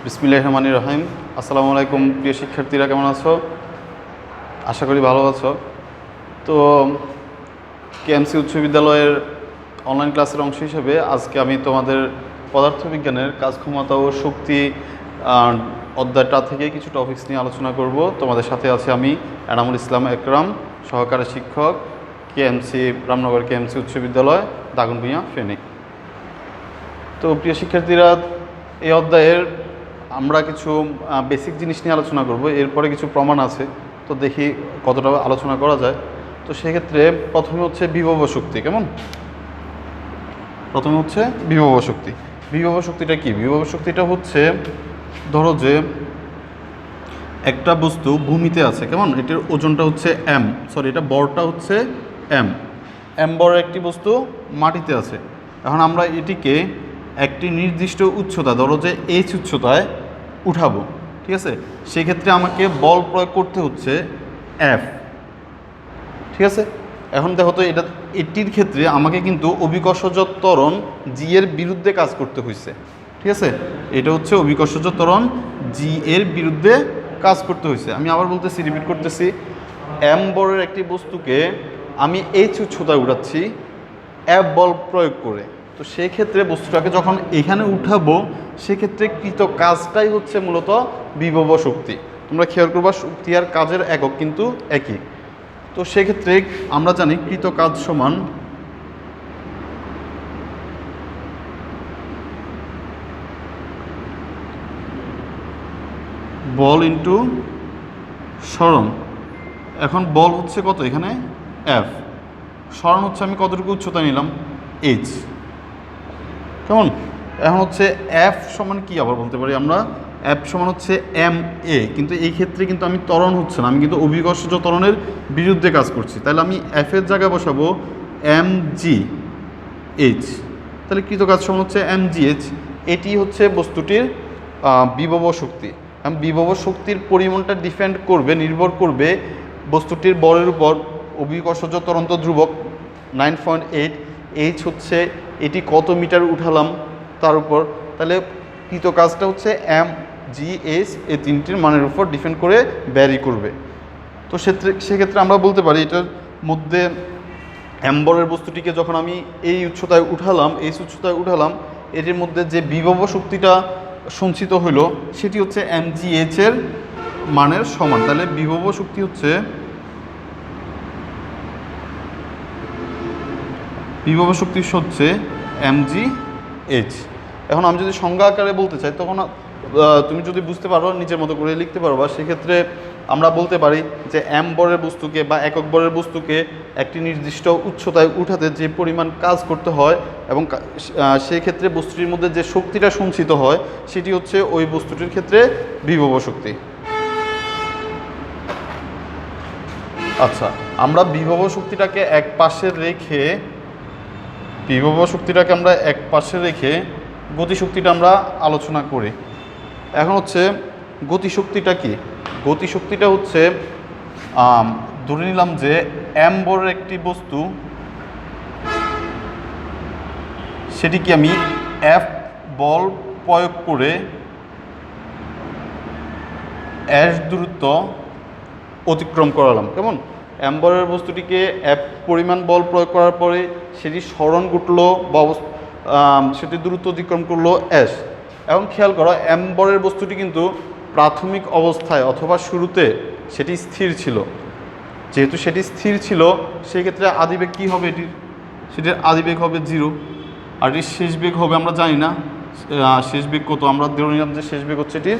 বিসমিল্লাহির রহমানির রহিম। আসসালামু আলাইকুম প্রিয় শিক্ষার্থীরা, কেমন আছো? আশা করি ভালো আছো। তো কেএমসি উচ্চ বিদ্যালয়ের অনলাইন ক্লাসের অংশ হিসেবে আজকে আমি তোমাদের পদার্থবিজ্ঞানের কাজ, ক্ষমতা ও শক্তি অধ্যায়টা থেকে কিছু টপিকস নিয়ে আলোচনা করব। তোমাদের সাথে আছে আমি এনামুল ইসলাম একরাম, সহকারী শিক্ষক, কেএমসি রামনগর কেএমসি উচ্চ বিদ্যালয়, দাগনভূঞা, ফেনী। তো প্রিয় শিক্ষার্থীরা, এই অধ্যায়ের আমরা কিছু বেসিক জিনিস নিয়ে আলোচনা করব, এরপরে কিছু প্রমাণ আছে, তো দেখি কতটা আলোচনা করা যায়। তো সেক্ষেত্রে প্রথমে হচ্ছে বিভব শক্তি। কেমন? প্রথমে হচ্ছে বিভব শক্তি। বিভব শক্তিটা কি? বিভব শক্তিটা হচ্ছে, ধরো যে একটা বস্তু ভূমিতে আছে, কেমন? এটার ওজনটা হচ্ছে এটা বরটা হচ্ছে এম বড় একটি বস্তু মাটিতে আছে। এখন আমরা এটিকে একটি নির্দিষ্ট উচ্চতা, ধরো যে এইচ উচ্চতায় উঠাবো, ঠিক আছে? সেক্ষেত্রে আমাকে বল প্রয়োগ করতে হচ্ছে এফ, ঠিক আছে? এখন দেখো তো, এটির ক্ষেত্রে আমাকে কিন্তু অভিকর্ষজ ত্বরণ জি এর বিরুদ্ধে কাজ করতে হয়েছে, ঠিক আছে? এটা হচ্ছে অভিকর্ষজ ত্বরণ জি এর বিরুদ্ধে কাজ করতে হয়েছে। আমি আবার বলতেছি, রিপিট করতেছি, এম বরের একটি বস্তুকে আমি এইচ উচ্চতায় উঠাচ্ছি এফ বল প্রয়োগ করে। তো সেই ক্ষেত্রে বস্তুটাকে যখন এখানে উঠাবো, সেক্ষেত্রে কৃত কাজটাই হচ্ছে মূলত বিভব শক্তি। তোমরা খেয়াল করবা, শক্তি আর কাজের একক কিন্তু একই। তো সেক্ষেত্রে আমরা জানি কৃত কাজ সমান বল ইন্টু সরণ। এখন বল হচ্ছে কত? এখানে এফ। সরণ হচ্ছে আমি কতটুকু উচ্চতা নিলাম? এইচ। কেমন? এখন হচ্ছে এফ সমান কি আবার বলতে পারি আমরা? এফ সমান হচ্ছে এম এ, কিন্তু এই ক্ষেত্রে কিন্তু আমি ত্বরণ হচ্ছে না, আমি কিন্তু অভিকর্ষজ ত্বরণের বিরুদ্ধে কাজ করছি। তাহলে আমি এফ এর জায়গায় বসাবো এম জি এইচ। তাহলে কৃত কাজ সমান হচ্ছে এম জি এইচ। এটি হচ্ছে বস্তুটির বিভব শক্তি। বিভব শক্তির পরিমাণটা নির্ভর করবে বস্তুটির বলের উপর। অভিকর্ষজ ত্বরন্ত ধ্রুবক 9.8, এইচ হচ্ছে এটি কত মিটার উঠালাম তার উপর। তাহলে কৃত কাজটা হচ্ছে এম জি এইচ, এই তিনটির মানের উপর ডিপেন্ড করে ভ্যারি করবে। তো সেক্ষেত্রে আমরা বলতে পারি, এটার মধ্যে এম্বরের বস্তুটিকে যখন আমি এই উচ্চতায় উঠালাম, এটির মধ্যে যে বিভব শক্তিটা সঞ্চিত হলো সেটি হচ্ছে এম জি এইচ এর মানের সমান। তাহলে বিভব শক্তি হচ্ছে এম জি এইচ। এখন আমি যদি সংজ্ঞা আকারে বলতে চাই, তখন তুমি যদি বুঝতে পারো, নিজের মতো করে লিখতে পারো। বা সেক্ষেত্রে আমরা বলতে পারি যে এম বরের বস্তুকে বা একক বরের বস্তুকে একটি নির্দিষ্ট উচ্চতায় উঠাতে যে পরিমাণ কাজ করতে হয়, এবং সেই ক্ষেত্রে বস্তুটির মধ্যে যে শক্তিটা সঞ্চিত হয়, সেটি হচ্ছে ওই বস্তুটির ক্ষেত্রে বিভব শক্তি। আচ্ছা, আমরা বিভব শক্তিটাকে এক পাশে রেখে গতিশক্তিটা আমরা আলোচনা করি। এখন হচ্ছে গতিশক্তিটা কি? গতিশক্তিটা হচ্ছে, ধরে নিলাম যে এম বরের একটি বস্তু, সেটিকে আমি এফ বল প্রয়োগ করে এস দূরত্ব অতিক্রম করালাম। কেমন? এম বরের বস্তুটিকে এফ পরিমাণ বল প্রয়োগ করার পরে সেটি সরণ ঘটলো বা সেটি দূরত্ব অতিক্রম করলো এস। এখন খেয়াল করো, এম বরের বস্তুটি কিন্তু প্রাথমিক অবস্থায় অথবা শুরুতে সেটি স্থির ছিল। যেহেতু সেটি স্থির ছিল, সেক্ষেত্রে আদিবেগ কী হবে? সেটির আদিবেগ হবে 0। আর এটির শেষ বেগ হবে আমরা জানি না শেষ বেগ কত। আমরা ধরে নিলাম যে শেষ বেগ হচ্ছে এটির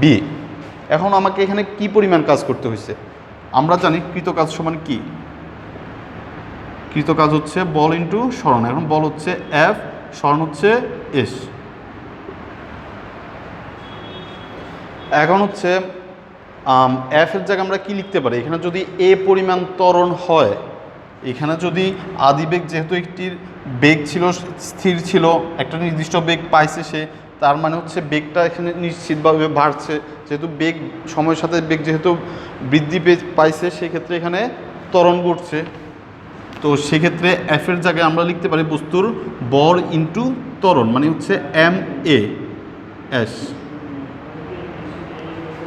বি। এখন আমাকে এখানে কি পরিমাণ কাজ করতে হয়েছে? আমরা জানি কৃত কাজ সমান কি? কৃত কাজ হচ্ছে বল ইন্টু সরণ। এখন বল হচ্ছে এফ, সরণ হচ্ছে এস। এখন হচ্ছে এফ এর জায়গায় আমরা কি লিখতে পারি? এখানে যদি এ পরিমাণ ত্বরণ হয়, এখানে যদি আদিবেগ, যেহেতু একটির বেগ ছিল, স্থির ছিল, একটা নির্দিষ্ট বেগ পাইছে সে, তার মানে হচ্ছে বেগটা এখানে নিশ্চিতভাবে বাড়ছে। যেহেতু বেগ সময়ের সাথে যেহেতু বৃদ্ধি পাইছে, সেক্ষেত্রে এখানে ত্বরণ ঘটছে। তো সেক্ষেত্রে এফ এর জায়গায় আমরা লিখতে পারি বস্তুর বর ইন্টু ত্বরণ, মানে হচ্ছে এম এ এস।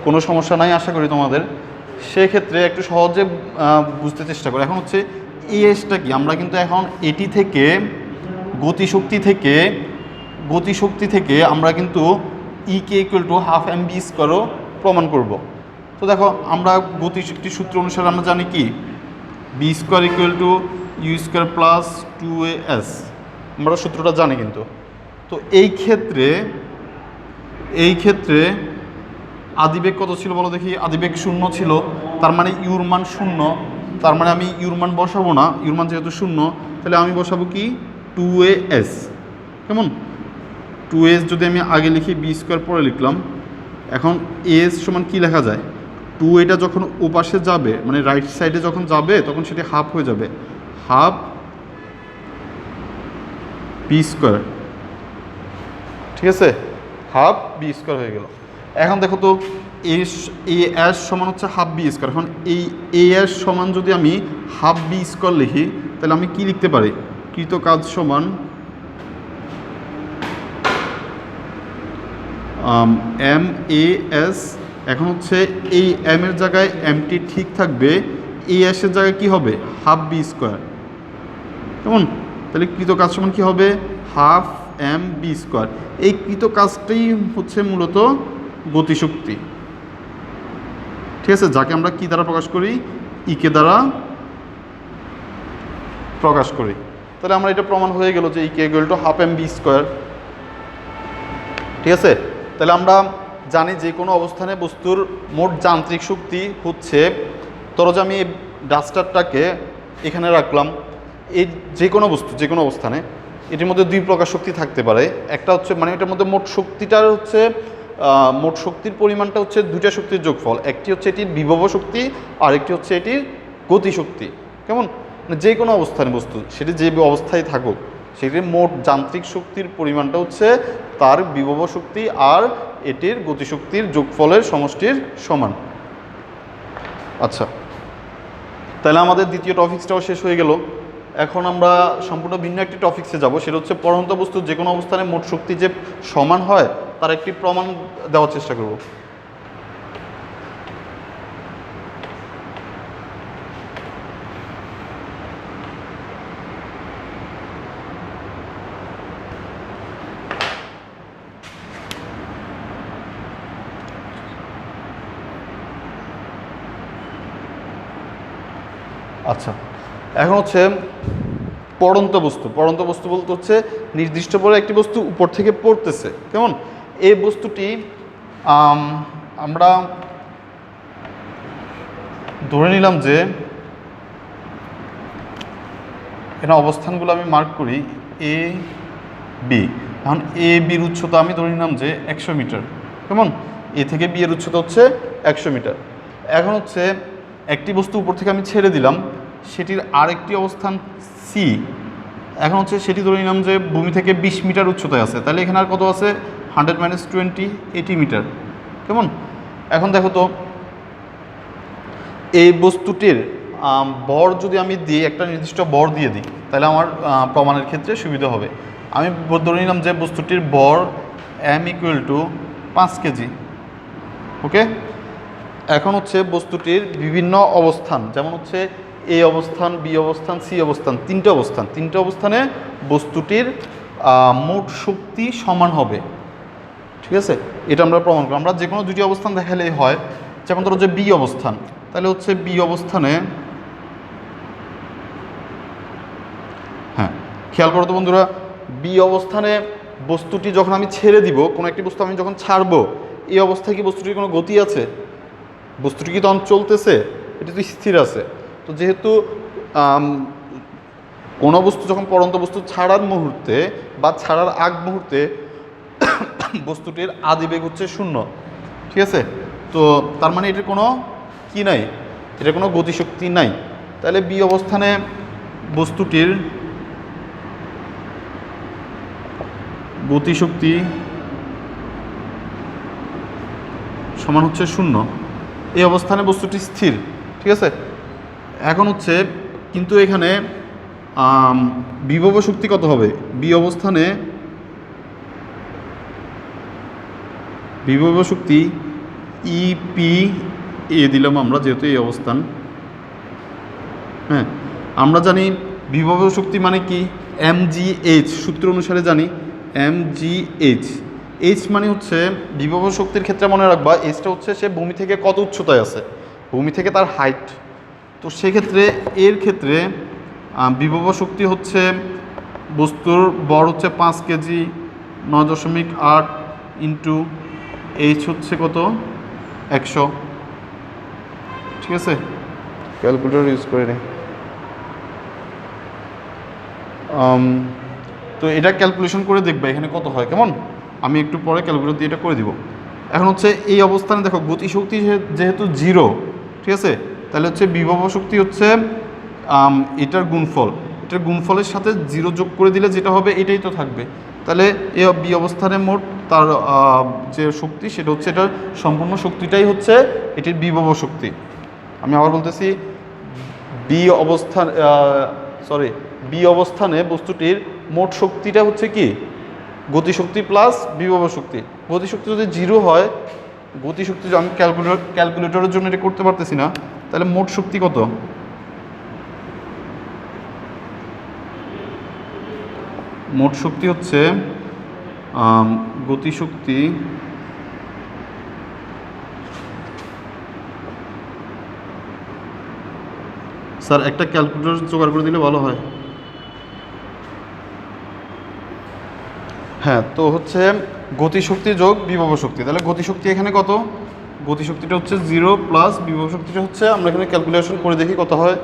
কোনো সমস্যা নাই আশা করি তোমাদের। সেক্ষেত্রে একটু সহজে বুঝতে চেষ্টা করো। এখন হচ্ছে এসটা কি, আমরা কিন্তু এখন এটি থেকে গতিশক্তি থেকে আমরা কিন্তু E K equal to half M V স্কোয়ারও প্রমাণ করব। তো দেখো আমরা গতিশক্তির সূত্র অনুসারে আমরা জানি কি v square equal to u square plus 2as, আমরা সূত্রটা জানি কিন্তু। তো এই ক্ষেত্রে আদিবেগ কত ছিল বলো দেখি? আদিবেগ 0 ছিল, তার মানে ইউর মান 0, তার মানে আমি ইউর মান বসাবো না, ইউর মান যেহেতু 0 তাহলে আমি বসাবো কি 2as। কেমন? 2as যদি আমি আগে লিখি, বি স্কোয়ার পরে লিখলাম। এখন এস সমান কি লেখা যায়? 2 এটা যখন ওপাশে যাবে মানে রাইট সাইডে যখন যাবে তখন সেটি হাফ হয়ে যাবে, হাফ বি স্কোয়ার। ঠিক আছে, হাফ বি স্কোয়ার হয়ে গেল। এখন দেখো তো এস সমান হচ্ছে হাফ বি স্কোয়ার। এখন এই এস সমান যদি আমি হাফ বি স্কোয়ার লিখি তাহলে আমি কি লিখতে পারি? কৃত কাজ সমান এম এ এস। এখন হচ্ছে এই এম এর জায়গায় এমটি ঠিক থাকবে, এই এসের জায়গায় কি হবে? Half v square. কেমন? তাহলে কৃত কাজ সমান কি হবে? Half M V square. এই কৃত কাজটাই হচ্ছে মূলত গতিশক্তি। ঠিক আছে, যাকে আমরা কি দ্বারা প্রকাশ করি? ইকে দ্বারা প্রকাশ করি। তাহলে আমরা এটা প্রমাণ হয়ে গেল যে E K equal to half M V square. ঠিক আছে, তাহলে আমরা জানি যে কোনো অবস্থানে বস্তুর মোট যান্ত্রিক শক্তি হচ্ছে, ধরো যে আমি এই ডাস্টারটাকে এখানে রাখলাম, এই যে কোনো বস্তু যে কোনো অবস্থানে এটির মধ্যে দুই প্রকার শক্তি থাকতে পারে। একটা হচ্ছে মানে এটার মধ্যে মোট শক্তিটার হচ্ছে মোট শক্তির পরিমাণটা হচ্ছে দুইটা শক্তির যোগফল। একটি হচ্ছে এটির বিভব শক্তি, আর একটি হচ্ছে এটির গতিশক্তি। কেমন? যে কোনো অবস্থানে বস্তু সেটি যে অবস্থায় থাকুক সেটির মোট যান্ত্রিক শক্তির পরিমাণটা হচ্ছে তার বিভব শক্তি আর এটির গতিশক্তির যোগফলের সমষ্টির সমান। আচ্ছা, তাহলে আমাদের দ্বিতীয় টপিক্সটাও শেষ হয়ে গেল। এখন আমরা সম্পূর্ণ ভিন্ন একটি টপিক্সে যাব, সেটা হচ্ছে পড়ন্ত বস্তু যে কোনো অবস্থানে মোট শক্তি যে সমান হয় তার একটি প্রমাণ দেওয়ার চেষ্টা করব। আচ্ছা, এখন হচ্ছে পড়ন্ত বস্তু বলতে হচ্ছে নির্দিষ্ট করে একটি বস্তু উপর থেকে পড়তেছে। কেমন? এই বস্তুটি আমরা ধরে নিলাম যে এখানে অবস্থানগুলো আমি মার্ক করি এ বি। এখন এ বির উচ্চতা আমি ধরে নিলাম যে 100 মিটার। কেমন? এ থেকে বি এর উচ্চতা হচ্ছে 100 মিটার। এখন হচ্ছে একটি বস্তু উপর থেকে আমি ছেড়ে দিলাম, সেটির আরেকটি অবস্থান সি। এখন হচ্ছে সেটি ধরে নিলাম যে ভূমি থেকে 20 মিটার উচ্চতায় আছে, তাহলে এখানে আর কত আছে? 100 - 20 80 মিটার। কেমন? এখন দেখো তো এই বস্তুটির বর যদি আমি দিই, একটা নির্দিষ্ট বর দিয়ে দিই, তাহলে আমার প্রমাণের ক্ষেত্রে সুবিধা হবে। আমি ধরে নিলাম যে বস্তুটির বর এম ইকুয়াল টু 5 কেজি। ওকে, এখন হচ্ছে বস্তুটির বিভিন্ন অবস্থান, যেমন হচ্ছে এ অবস্থান, বি অবস্থান, সি অবস্থান, তিনটে অবস্থানে বস্তুটির মোট শক্তি সমান হবে। ঠিক আছে, এটা আমরা প্রমাণ করব। আমরা যে কোনো দুটি অবস্থান দেখালেই হয়। যেমন ধরো যে বি অবস্থান, তাহলে হচ্ছে বি অবস্থানে, হ্যাঁ খেয়াল করো তো বন্ধুরা, বি অবস্থানে বস্তুটি যখন আমি ছেড়ে দিব, কোনো একটি বস্তু আমি যখন ছাড়বো, এই অবস্থায় কি বস্তুটির কোনো গতি আছে? বস্তুটি কি তখন চলতেছে? এটি তো স্থির আছে। তো যেহেতু কোনো বস্তু যখন পড়ন্ত বস্তু ছাড়ার মুহূর্তে বা ছাড়ার আগ মুহূর্তে বস্তুটির আদিবেগ হচ্ছে 0। ঠিক আছে, তো তার মানে এটার কোনো কি নাই, এটা কোনো গতিশক্তি নাই। তাহলে বি অবস্থানে বস্তুটির গতিশক্তি সমান হচ্ছে 0। এই অবস্থানে বস্তুটি স্থির। ঠিক আছে, এখন হচ্ছে কিন্তু এখানে বিভব শক্তি কত হবে? বি অবস্থানে বিভব শক্তি ইপি এ দিলাম আমরা, যেহেতু এই অবস্থান। হ্যাঁ, আমরা জানি বিভব শক্তি মানে কি, mgh সূত্র অনুসারে জানি mgh। এইচ মানে হচ্ছে বিভব শক্তির ক্ষেত্রে মনে রাখবা, এইচটা হচ্ছে সে ভূমি থেকে কত উচ্চতায় আছে, ভূমি থেকে তার হাইট। তো সেক্ষেত্রে এর ক্ষেত্রে বিভব শক্তি হচ্ছে বস্তুর বর হচ্ছে 5 কেজি, 9.8 ইন্টু এইচ হচ্ছে কত, 100। ঠিক আছে, ক্যালকুলেটর ইউজ করে নে। তো এটা ক্যালকুলেশন করে দেখবে এখানে কত হয়, কেমন? আমি একটু পরে ক্যালকুলেটর দিয়ে এটা করে দিব। এখন হচ্ছে এই অবস্থানে দেখো গতিশক্তি যেহেতু 0, ঠিক আছে, তাহলে হচ্ছে বিভব শক্তি হচ্ছে এটার গুণফল, এটার গুণফলের সাথে 0 যোগ করে দিলে যেটা হবে এটাই তো থাকবে। তাহলে এই বি অবস্থানে মোট তার যে শক্তি সেটা হচ্ছে, এটার সম্পূর্ণ শক্তিটাই হচ্ছে এটির বিভব শক্তি। আমি আবার বলতেছি, বি অবস্থানে বস্তুটির মোট শক্তিটা হচ্ছে কি, গতিশক্তি প্লাস বিভব শক্তি। গতিশক্তি যদি 0 হয়, গতিশক্তি আমি ক্যালকুলেটরের জন্য এটা করতে পারতেছি না, তাহলে মোট শক্তি কত? মোট শক্তি হচ্ছে গতিশক্তি স্যার একটা ক্যালকুলেটর জোগাড় করে দিলে ভালো হয়। হ্যাঁ, তো হচ্ছে গতিশক্তি যোগ বিভব শক্তি, তাহলে গতিশক্তি এখানে কত? গতিশক্তিটা হচ্ছে 0 প্লাস বিভব শক্তিটা হচ্ছে, আমরা এখানে ক্যালকুলেশন করে দেখি কত হয়।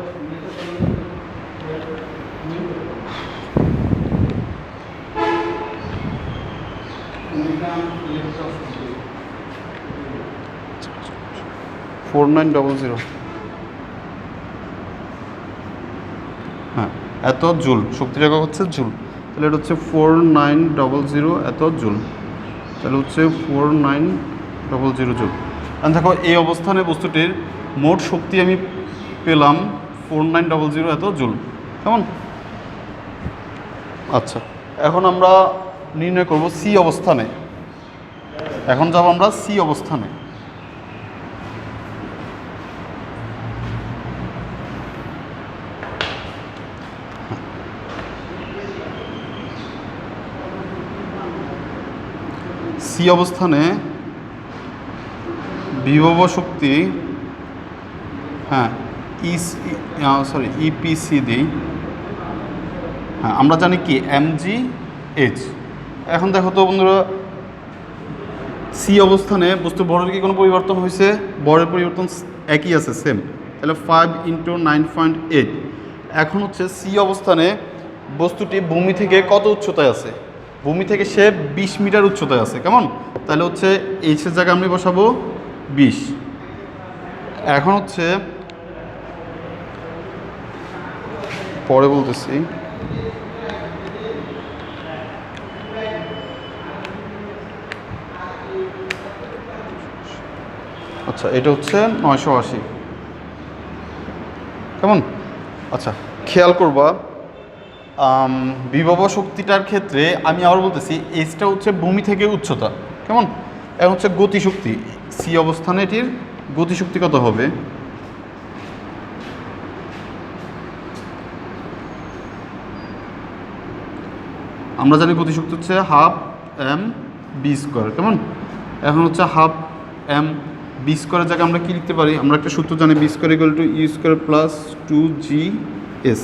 হ্যাঁ, এত জুল, শক্তির একক হচ্ছে জুল, তাহলে এটা হচ্ছে 4900 এত জুল, তাহলে হচ্ছে 4900 জুল। আর দেখো এই অবস্থানে বস্তুটির মোট শক্তি আমি পেলাম 4900 এত জুল, কেমন? আচ্ছা, এখন আমরা নির্ণয় করব সি অবস্থানে। এখন যাব আমরা সি অবস্থানে। সি অবস্থানে বিভব শক্তি, হ্যাঁ ইপিসি দিই। হ্যাঁ, আমরা জানি কি mgh। এখন দেখো তো বন্ধুরা, সি অবস্থানে বস্তুর ভরের কি কোনো পরিবর্তন হয়েছে? ভরের পরিবর্তন একই আছে, সেম। তাহলে 5 × 9.8। এখন হচ্ছে সি অবস্থানে বস্তুটি ভূমি থেকে কত উচ্চতায় আছে? ভূমি থেকে সে 20 মিটার উচ্চতায় আছে, কেমন? তাহলে হচ্ছে এইচের জায়গায় আমি বসাবো 20। এখন হচ্ছে পরে বলতেছি, আচ্ছা এটা হচ্ছে 980, কেমন? আচ্ছা, খেয়াল করবা বিভব শক্তিটার ক্ষেত্রে আমি আবার বলতেছি, এইচটা হচ্ছে ভূমি থেকে উচ্চতা, কেমন? এখন হচ্ছে গতিশক্তি, সি অবস্থানে এটির গতিশক্তি কত হবে? আমরা জানি গতিশক্তি হচ্ছে ½ m/v², কেমন? এখন হচ্ছে ½ m/v² জায়গায় আমরা কি লিখতে পারি? আমরা একটা সূত্র জানি, v² = u² + 2gs।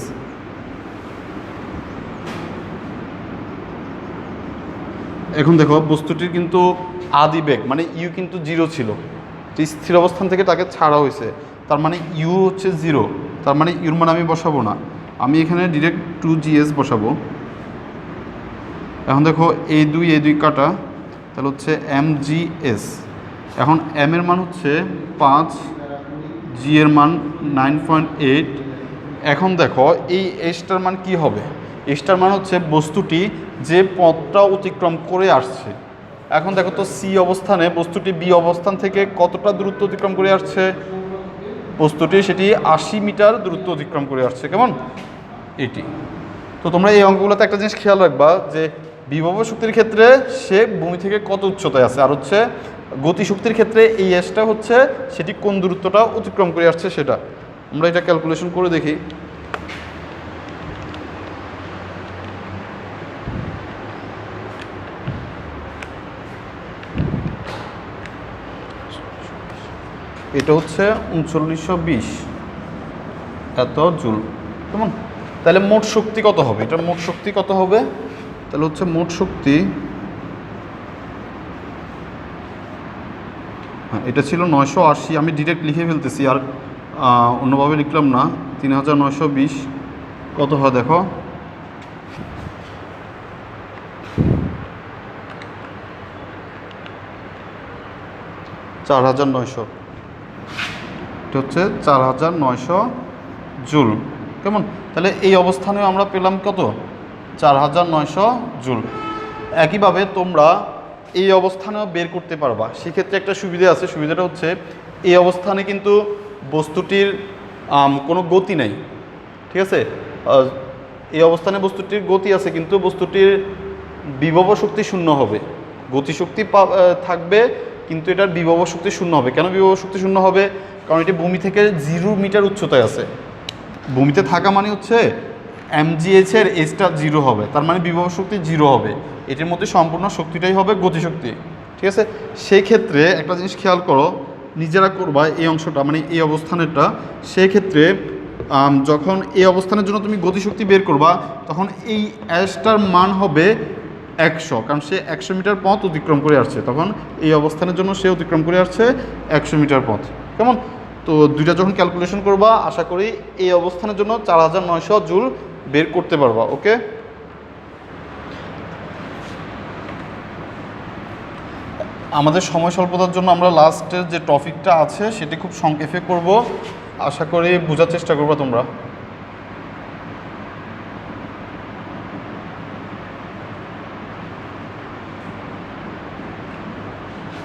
এখন দেখো বস্তুটির কিন্তু আদি বেগ মানে ইউ কিন্তু 0 ছিল, স্থির অবস্থান থেকে তাকে ছাড়া হয়েছে, তার মানে ইউ হচ্ছে 0, তার মানে ইউর মান আমি বসাবো না, আমি এখানে ডিরেক্ট 2gs বসাবো। এখন দেখো এই দুই কাটা, তাহলে হচ্ছে mgs। এখন m এর মান হচ্ছে 5, g এর মান 9.8। এখন দেখো এই এসটার মান কি হবে? এসটার মান হচ্ছে বস্তুটি যে পথটা অতিক্রম করে আসছে। এখন দেখো তো সি অবস্থানে বস্তুটি বি অবস্থান থেকে কতটা দূরত্ব অতিক্রম করে আসছে? বস্তুটি সেটি 80 মিটার দূরত্ব অতিক্রম করে আসছে, কেমন? এটি। তো তোমরা এই অঙ্কগুলোতে একটা জিনিস খেয়াল রাখবা যে বিভব শক্তির ক্ষেত্রে সে ভূমি থেকে কত উচ্চতায় আছে, আর হচ্ছে গতিশক্তির ক্ষেত্রে এই এসটা হচ্ছে সেটি কোন দূরত্বটা অতিক্রম করে আসছে সেটা। আমরা এটা ক্যালকুলেশন করে দেখি। এটা হচ্ছে 3920 এত জুল, কেমন? তাহলে মোট শক্তি কত হবে? এটার মোট শক্তি কত হবে? তাহলে হচ্ছে মোট শক্তি, হ্যাঁ এটা ছিল 980, আমি ডিরেক্ট লিখে ফেলতেছি আর অন্যভাবে লিখলাম না। 3920 কত হয় দেখো, চার হাজার 900, এটা হচ্ছে 4900 জুল, কেমন? তাহলে এই অবস্থানেও আমরা পেলাম কত? 4900 জুল। একইভাবে তোমরা এই অবস্থানেও বের করতে পারবা। সেক্ষেত্রে একটা সুবিধা আছে, সুবিধাটা হচ্ছে এই অবস্থানে কিন্তু বস্তুটির কোনো গতি নেই, ঠিক আছে? এই অবস্থানে বস্তুটির গতি আছে কিন্তু বস্তুটির বিভব শক্তি শূন্য হবে। গতিশক্তি থাকবে কিন্তু এটার বিভব শক্তি শূন্য হবে। কেন বিভব শক্তি শূন্য হবে? কারণ এটি ভূমি থেকে 0 মিটার উচ্চতায় আছে। ভূমিতে থাকা মানে হচ্ছে mgh এর এসটা 0 হবে, তার মানে বিভব শক্তি 0 হবে। এটির মধ্যে সম্পূর্ণ শক্তিটাই হবে গতিশক্তি, ঠিক আছে? সেই ক্ষেত্রে একটা জিনিস খেয়াল করো, নিজেরা করবা এই অংশটা, মানে এই অবস্থানেরটা। সেই ক্ষেত্রে যখন এই অবস্থানের জন্য তুমি গতিশক্তি বের করবা তখন এই অ্যাসটার মান হবে 100, কারণ সে 100 মিটার পথ অতিক্রম করে আসছে। তখন এই অবস্থানের জন্য সে অতিক্রম করে আসছে 100 মিটার পথ, কেমন? তো দুইটা যখন ক্যালকুলেশন করবা আশা করি এই অবস্থানের জন্য 4900 জুল বের করতে পারবা। ওকে, আমাদের সময় স্বল্পতার জন্য আমরা লাস্টের যে টপিকটা আছে সেটি খুব সংক্ষেপে করব, আশা করি বোঝার চেষ্টা করবা তোমরা।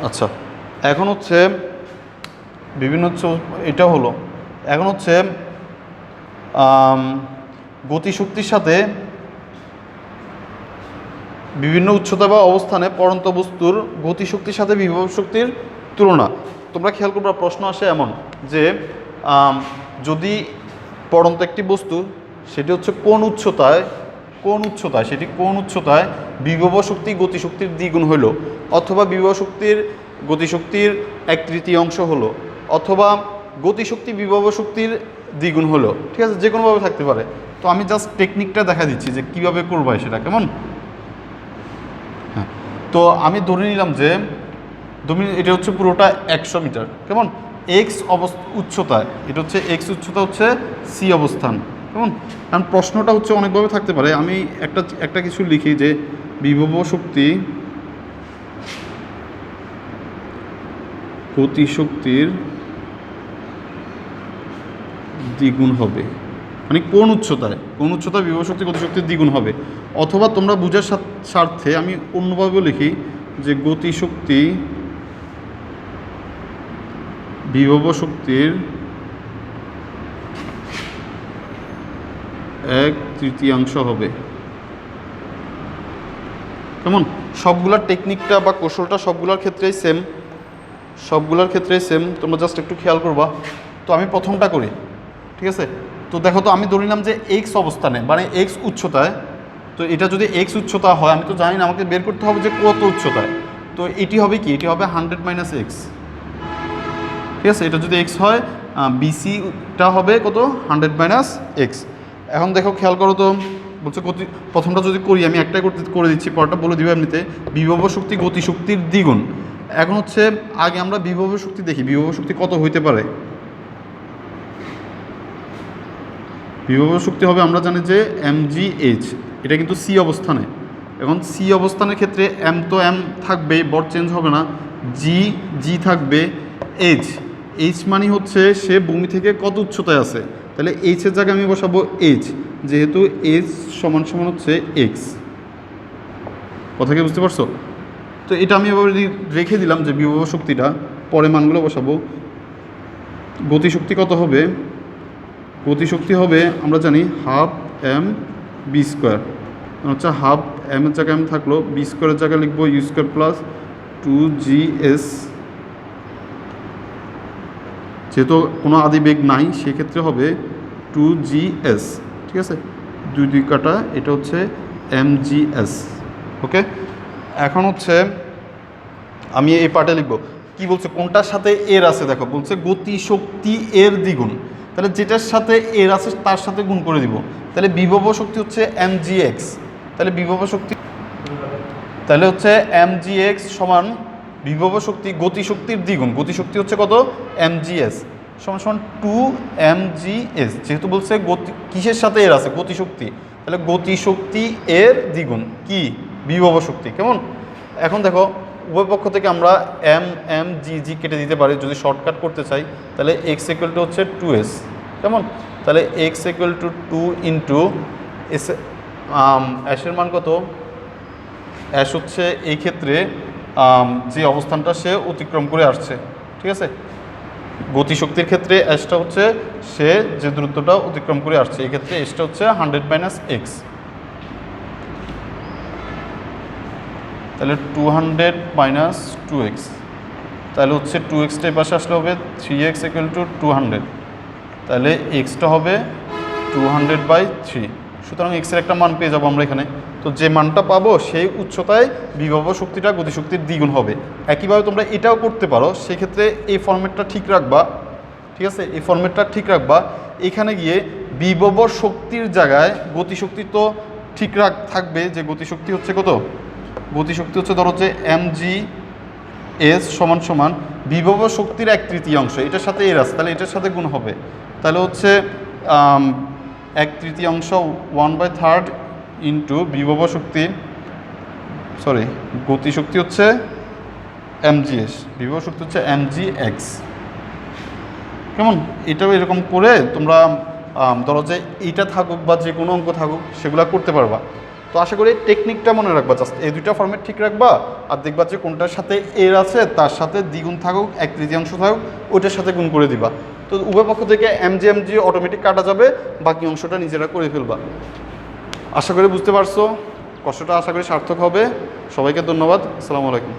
আচ্ছা, এখন হচ্ছে বিভিন্ন হচ্ছে এটা হলো, এখন হচ্ছে গতিশক্তির সাথে বিভিন্ন উচ্চতা বা অবস্থানে পড়ন্ত বস্তুর গতিশক্তির সাথে বিভব শক্তির তুলনা। তোমরা খেয়াল করবা প্রশ্ন আসে এমন যে যদি পড়ন্ত একটি বস্তু সেটি হচ্ছে কোন উচ্চতায় সেটি কোন উচ্চতায় বিভব শক্তি গতিশক্তির দ্বিগুণ হলো, অথবা বিভব শক্তির গতিশক্তির 1/3 হলো, অথবা গতিশক্তি বিভব শক্তির দ্বিগুণ হলো, ঠিক আছে? যে কোনোভাবে থাকতে পারে। তো আমি জাস্ট টেকনিকটা দেখা দিচ্ছি যে কীভাবে করবা সেটা, কেমন? হ্যাঁ, তো আমি ধরে নিলাম যে এটা হচ্ছে পুরোটা 100 মিটার, কেমন? এক্স উচ্চতায়, এটা হচ্ছে এক্স উচ্চতা হচ্ছে সি অবস্থান, কেমন? কারণ প্রশ্নটা হচ্ছে অনেকভাবে থাকতে পারে। আমি একটা কিছু লিখি যে বিভব শক্তি গতিশক্তির দ্বিগুণ হবে, মানে কোন উচ্চতায় বিভব শক্তি গতিশক্তির দ্বিগুণ হবে। অথবা তোমরা বুঝার স্বার্থে আমি অন্যভাবেও লিখি যে গতিশক্তি বিভব শক্তির 1/3 হবে, কেমন? সবগুলার টেকনিকটা বা কৌশলটা সবগুলোর ক্ষেত্রেই সেম, তোমরা জাস্ট একটু খেয়াল করবা। তো আমি প্রথমটা করি, ঠিক আছে? তো দেখো, তো আমি ধরে নিলাম যে এক্স অবস্থানে, মানে এক্স উচ্চতায়। তো এটা যদি এক্স উচ্চতা হয়, আমি তো জানি না, আমাকে বের করতে হবে যে কত উচ্চতায়। তো এটি হবে কি? এটি হবে 100 - x, ঠিক আছে? এটা যদি এক্স হয়, বিসিটা হবে কত? 100 - x। এখন দেখো, খেয়াল করো তো, বলছে প্রথমটা যদি করি, আমি একটাই করে দিচ্ছি, পরটা বলে দিব এমনিতে। বিভব শক্তি গতিশক্তির দ্বিগুণ। এখন হচ্ছে আগে আমরা বিভব শক্তি দেখি, বিভব শক্তি কত হইতে পারে। বিভব শক্তি হবে, আমরা জানি যে mgh, এটা কিন্তু সি অবস্থানে। এখন সি অবস্থানের ক্ষেত্রে এম তো এম থাকবে, বর চেঞ্জ হবে না, জি থাকবে, এইচ মানে হচ্ছে সে ভূমি থেকে কত উচ্চতায় আছে। তাহলে এইচের জায়গায় আমি বসাবো এইচ, যেহেতু এইচ সমান হচ্ছে এক্স। কথা কি বুঝতে পারছো? তো এটা আমি এবার রেখে দিলাম যে বিভব শক্তিটা, পরে মানগুলো বসাবো। গতিশক্তি কত হবে? গতিশক্তি হবে, আমরা জানি ½ m² হচ্ছে হাফ এম এর জায়গায় থাকলো, বি স্কোয়ারের জায়গায় লিখবো u² + 2gs যেহেতু কোনো আদিবেগ নাই সেক্ষেত্রে হবে 2gs, ঠিক আছে, 2 কাটা, এটা হচ্ছে mgs। ওকে, এখন হচ্ছে আমি এই পার্টে লিখব কি বলছে, কোনটার সাথে এর আছে দেখো, বলছে গতিশক্তি এর দ্বিগুণ, তাহলে যেটার সাথে এর আছে তার সাথে গুণ করে দিব, তাহলে বিভব শক্তি হচ্ছে mgx, তাহলে বিভব শক্তি তাহলে হচ্ছে mgx সমান বিভব শক্তি গতিশক্তির দ্বিগুণ, গতিশক্তি হচ্ছে কত mgs সমান সমান 2mgs, যেহেতু বলছে গতি কিসের সাথে এর আছে গতিশক্তি, তাহলে গতিশক্তি এর দ্বিগুণ কি বিভব শক্তি। কেমন, এখন দেখো উভয় পক্ষ থেকে আমরা mg কেটে দিতে পারি, যদি শর্টকাট করতে চাই তাহলে x = হচ্ছে 2s। কেমন, তাহলে x = 2 ইন্টু এস, অ্যাশের মান কত, অ্যাশ হচ্ছে এই ক্ষেত্রে যে অবস্থানটা সে অতিক্রম করে আসছে, ঠিক আছে, গতিশক্তির ক্ষেত্রে অ্যাশটা হচ্ছে সে যে দূরত্বটা অতিক্রম করে আসছে, এই ক্ষেত্রে এসটা হচ্ছে 100 - x, তাহলে 200 - 2x, তাহলে হচ্ছে 2xটা এই পাশে আসলে হবে 3x = 200, তাহলে এক্সটা হবে 200/3, সুতরাং এক্সের একটা মান পেয়ে যাবো আমরা এখানে। তো যে মানটা পাবো সেই উচ্চতায় বিভব শক্তিটা গতিশক্তির দ্বিগুণ হবে। একইভাবে তোমরা এটাও করতে পারো, সেক্ষেত্রে এই ফর্মেটটা ঠিক রাখবা, ঠিক আছে, এই ফর্মেটটা ঠিক রাখবা, এখানে গিয়ে বিভব শক্তির জায়গায় গতিশক্তি তো ঠিক থাকবে, যে গতিশক্তি হচ্ছে কত, গতিশক্তি হচ্ছে ধরো যে mgs সমান সমান বিভব শক্তির 1/3, এটার সাথে এর আছে, তাহলে এটার সাথে গুণ হবে, তাহলে হচ্ছে 1/3 1/3 ইন্টু বিভব শক্তি, সরি গতিশক্তি হচ্ছে mgs, বিভব শক্তি হচ্ছে mgx। কেমন, এটাও এরকম করে তোমরা ধরো যে এইটা থাকুক বা যে কোনো অঙ্ক থাকুক সেগুলো করতে পারবা। তো আশা করি টেকনিকটা মনে রাখবা, জাস্ট এই দুইটা ফর্মেট ঠিক রাখবা, আর দেখবা যে কোনটার সাথে এর আছে তার সাথে দ্বিগুণ থাকুক 1/3 থাকুক ওইটার সাথে গুণ করে দিবা, তো উভয় পক্ষ থেকে mg অটোমেটিক কাটা যাবে, বাকি অংশটা নিজেরা করে ফেলবা। আশা করি বুঝতে পারছো, কষ্টটা আশা করি সার্থক হবে। সবাইকে ধন্যবাদ, আসসালামু আলাইকুম।